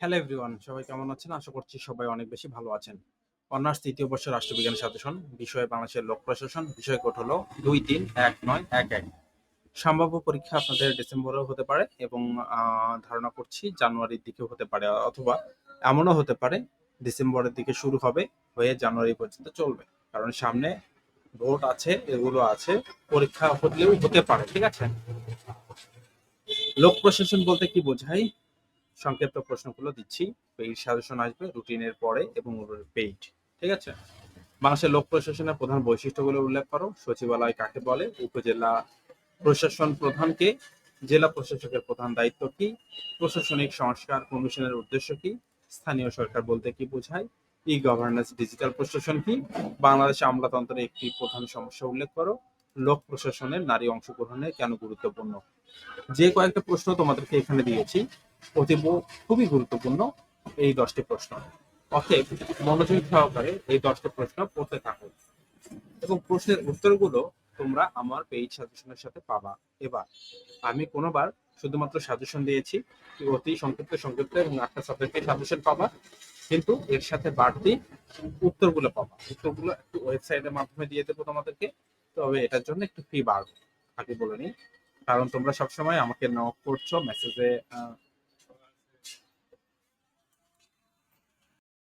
Hello everyone, সবাই কেমন আছেন? আশা করছি সবাই অনেক বেশি ভালো আছেন। অনার্স তৃতীয় বর্ষ রাষ্ট্রবিজ্ঞান সাজেশন, বিষয় বাংলাদেশের লোক প্রশাসন, বিষয় কোড হলো 231911। সম্ভাব্য পরীক্ষা আপনাদের ডিসেম্বরেও হতে পারে এবং ধারণা করছি জানুয়ারির দিকেও হতে পারে, অথবা এমনও হতে পারে ডিসেম্বরের দিকে শুরু হবে, হয়ে জানুয়ারি পর্যন্ত চলবে। কারণ সামনে ভোট আছে, এগুলো আছে, পরীক্ষা হলেও হতে পারে। ঠিক আছে, লোক প্রশাসন বলতে কি বোঝায় সংক্ষিপ্ত প্রশ্নগুলো দিচ্ছি। পেইড সাজেশন আসবে রুটিনের পরে এবং পেইড। ঠিক আছে, বাংলাদেশের লোক প্রশাসনের প্রধান বৈশিষ্ট্যগুলো উল্লেখ করো। সচিবালয় কাকে বলে? উপজেলা প্রশাসন প্রধানকে? জেলা প্রশাসকের প্রধান দায়িত্ব কি? প্রশাসনিক সংস্কার কমিশনের উদ্দেশ্য কি? স্থানীয় সরকার বলতে কি বোঝায়? ই গভর্নেন্স ডিজিটাল প্রশাসন কি? বাংলাদেশে আমলাতন্ত্রের একটি প্রধান সমস্যা উল্লেখ করো। লোক প্রশাসনের নারী অংশগ্রহণে কেন গুরুত্বপূর্ণ? যে কয়েকটা প্রশ্ন তোমাদেরকে এখানে দিয়েছি, খুবই গুরুত্বপূর্ণ এই 10টি প্রশ্ন। অতএব মনোযোগ সহকারে এই 10টি প্রশ্ন পড়তে থাকো এবং প্রশ্নের উত্তরগুলো তোমরা আমার পেইড সাজেশনের সাথে পাবা। এবার আমি কোনোবার শুধুমাত্র সাজেশন দিয়েছি, অতি সংক্ষিপ্ত সংক্ষিপ্ত এবং 8টা সাবজেক্টের সাজেশন পাবা, কিন্তু এর সাথে বাড়তি উত্তরগুলো পাবা। উত্তরগুলো একটু ওয়েবসাইটের মাধ্যমে দিয়ে দেবো তোমাদেরকে, তবে এটার জন্য একটু ফি বাড়বে, আগে বলে নিই। কারণ তোমরা সবসময় আমাকে নক করছো, মেসেজে